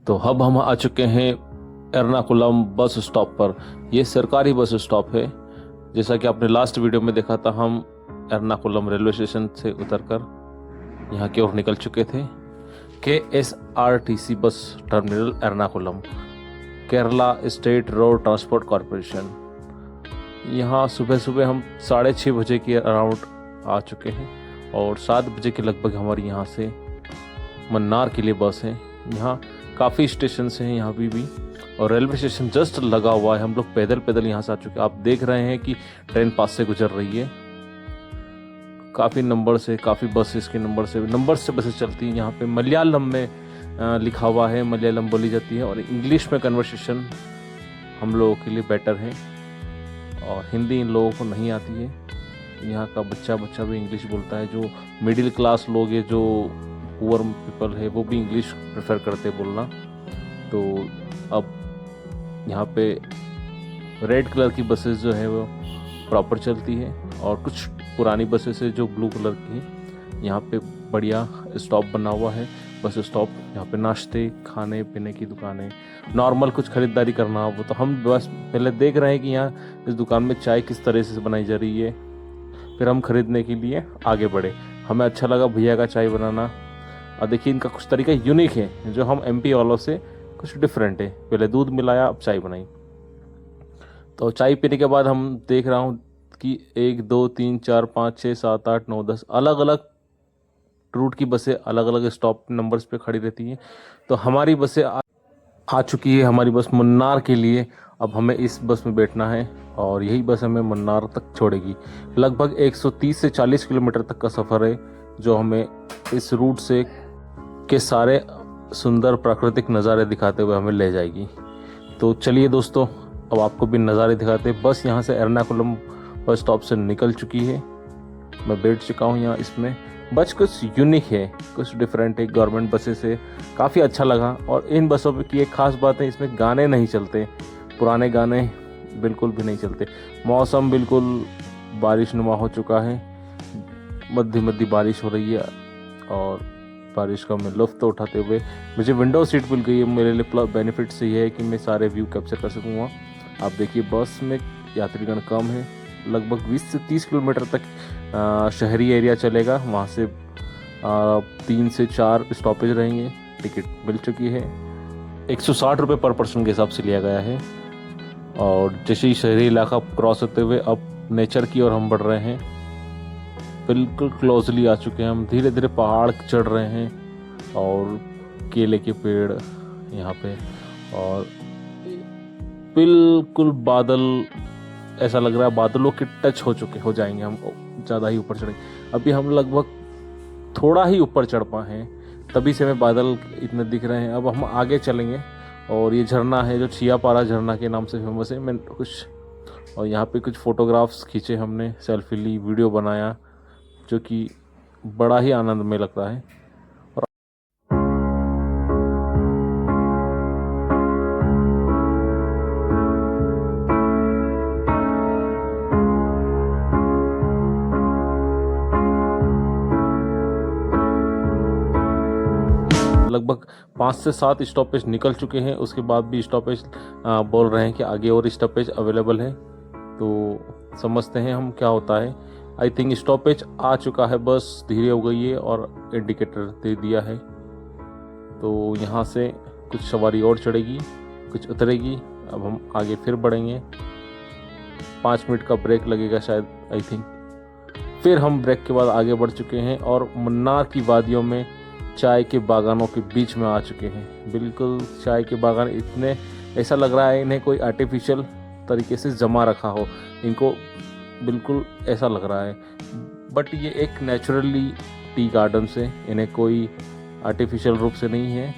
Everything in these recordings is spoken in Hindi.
तो अब हम आ चुके हैं एर्नाकुलम बस स्टॉप पर। ये सरकारी बस स्टॉप है। जैसा कि आपने लास्ट वीडियो में देखा था, हम एर्नाकुलम रेलवे स्टेशन से उतरकर यहाँ की ओर निकल चुके थे। KSRTC bus terminal Ernakulam, Kerala state road transport corporation. यहाँ सुबह सुबह हम 6:30 बजे के अराउंड आ चुके हैं और 7 बजे के लगभग हमारी यहाँ से मन्नार के लिए बस है। यहाँ काफ़ी स्टेशन हैं यहाँ भी और रेलवे स्टेशन जस्ट लगा हुआ है। हम लोग पैदल पैदल यहाँ से आ चुके हैं। आप देख रहे हैं कि ट्रेन पास से गुजर रही है। काफ़ी नंबर से, काफ़ी बसेस के नंबर से बसेस चलती हैं। यहाँ पे मलयालम में लिखा हुआ है, मलयालम बोली जाती है और इंग्लिश में कन्वर्सेशन हम लोगों के लिए बेटर है और हिंदी इन लोगों को नहीं आती है। यहाँ का बच्चा भी इंग्लिश बोलता है। जो मिडिल क्लास लोग है, जो पुअर पीपल है, वो भी इंग्लिश प्रेफर करते बोलना। तो अब यहाँ पे रेड कलर की बसेस जो है वो प्रॉपर चलती है और कुछ पुरानी बसेस है जो ब्लू कलर की है। यहाँ पे बढ़िया स्टॉप बना हुआ है, बस स्टॉप। यहाँ पे नाश्ते, खाने पीने की दुकानें, नॉर्मल कुछ खरीदारी करना हो तो हम बस पहले देख रहे हैं कि यहाँ इस दुकान में चाय किस तरह से बनाई जा रही है। फिर हम खरीदने के लिए आगे बढ़े। हमें अच्छा लगा भैया का चाय बनाना। और देखिए इनका कुछ तरीका यूनिक है जो हम MP वालों से कुछ डिफरेंट है। पहले दूध मिलाया, अब चाय बनाई। तो चाय पीने के बाद हम देख रहा हूँ कि 1 2 3 4 5 6 7 8 9 10 अलग अलग रूट की बसें अलग अलग स्टॉप नंबर्स पे खड़ी रहती हैं। तो हमारी बसें आ चुकी है, हमारी बस मुन्नार के लिए। अब हमें इस बस में बैठना है और यही बस हमें मुन्नार तक छोड़ेगी। लगभग 130 से 40 किलोमीटर तक का सफ़र है जो हमें इस रूट से के सारे सुंदर प्राकृतिक नज़ारे दिखाते हुए हमें ले जाएगी। तो चलिए दोस्तों, अब आपको भी नज़ारे दिखाते हैं। बस यहाँ से एर्नाकुलम बस स्टॉप से निकल चुकी है। मैं बैठ चुका हूँ यहाँ। इसमें बस कुछ यूनिक है, कुछ डिफरेंट है। गवर्नमेंट बसेस से काफ़ी अच्छा लगा। और इन बसों की एक ख़ास बात है, इसमें गाने नहीं चलते, पुराने गाने बिल्कुल भी नहीं चलते। मौसम बिल्कुल बारिश नुमा हो चुका है, मध्य बारिश हो रही है और बारिश का मैं लुत्फ़ उठाते हुए मुझे विंडो सीट मिल गई है। मेरे लिए प्लस बेनिफिट से ये है कि मैं सारे व्यू कैप्चर कर सकूँगा। आप देखिए बस में यात्रीगण कम है। लगभग 20 से 30 किलोमीटर तक शहरी एरिया चलेगा। वहाँ से 3 से 4 स्टॉपेज रहेंगे। टिकट मिल चुकी है। 160 रुपये पर पर्सन के हिसाब से लिया गया है। और जैसे ही शहरी इलाका क्रॉस होते हुए अब नेचर की ओर हम बढ़ रहे हैं। बिल्कुल क्लोजली आ चुके हैं हम। धीरे धीरे पहाड़ चढ़ रहे हैं और केले के पेड़ यहाँ पे और बिल्कुल बादल, ऐसा लग रहा है बादलों के टच हो जाएंगे हम ज़्यादा ही ऊपर चढ़ेंगे। अभी हम लगभग थोड़ा ही ऊपर चढ़ पाए हैं, तभी से हमें बादल इतने दिख रहे हैं। अब हम आगे चलेंगे और ये झरना है जो छियापारा झरना के नाम से फेमस है। मैं कुछ और यहाँ पे कुछ फ़ोटोग्राफ्स खींचे हमने, सेल्फी ली, वीडियो बनाया, जो कि बड़ा ही आनंदमय लगता है। और लगभग 5 से 7 स्टॉपेज निकल चुके हैं। उसके बाद भी स्टॉपेज बोल रहे हैं कि आगे और स्टॉपेज अवेलेबल है। तो समझते हैं हम क्या होता है। आई थिंक स्टॉपेज आ चुका है, बस धीरे हो गई है और इंडिकेटर दे दिया है। तो यहाँ से कुछ सवारी और चढ़ेगी, कुछ उतरेगी। अब हम आगे फिर बढ़ेंगे। 5 मिनट का ब्रेक लगेगा शायद, आई थिंक। फिर हम ब्रेक के बाद आगे बढ़ चुके हैं और मुन्नार की वादियों में चाय के बागानों के बीच में आ चुके हैं। बिल्कुल चाय के बागान इतने, ऐसा लग रहा है इन्हें कोई आर्टिफिशियल तरीके से जमा रखा हो। इनको बिल्कुल ऐसा लग रहा है, बट ये एक नेचुरली टी गार्डन से, इन्हें कोई आर्टिफिशियल रूप से नहीं है।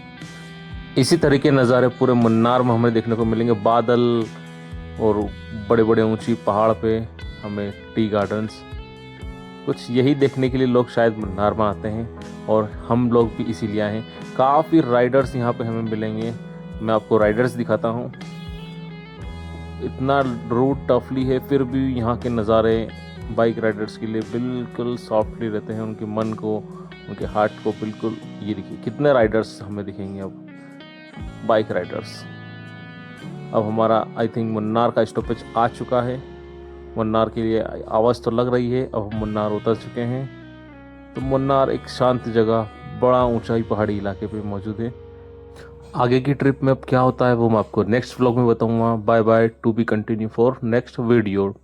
इसी तरह के नज़ारे पूरे मुन्नार में हमें देखने को मिलेंगे। बादल और बड़े बड़े ऊंची पहाड़ पे हमें टी गार्डन्स, कुछ यही देखने के लिए लोग शायद मुन्नार में आते हैं और हम लोग भी इसीलिए आए हैं। काफ़ी राइडर्स यहाँ पे हमें मिलेंगे। मैं आपको राइडर्स दिखाता हूँ। इतना रूट टफली है, फिर भी यहाँ के नज़ारे बाइक राइडर्स के लिए बिल्कुल सॉफ्टली रहते हैं। उनके मन को, उनके हार्ट को बिल्कुल। ये देखिए कितने राइडर्स हमें दिखेंगे अब। Bike Riders. अब हमारा आई थिंक मुन्नार का स्टॉपेज आ चुका है। मुन्नार के लिए आवाज़ तो लग रही है। अब हम मुन्नार उतर चुके हैं। तो मुन्नार एक शांत जगह, बड़ा ऊंचाई पहाड़ी इलाके पे मौजूद है। आगे की ट्रिप में अब क्या होता है वो मैं आपको नेक्स्ट व्लॉग में बताऊंगा। Bye bye, to be continue for next video.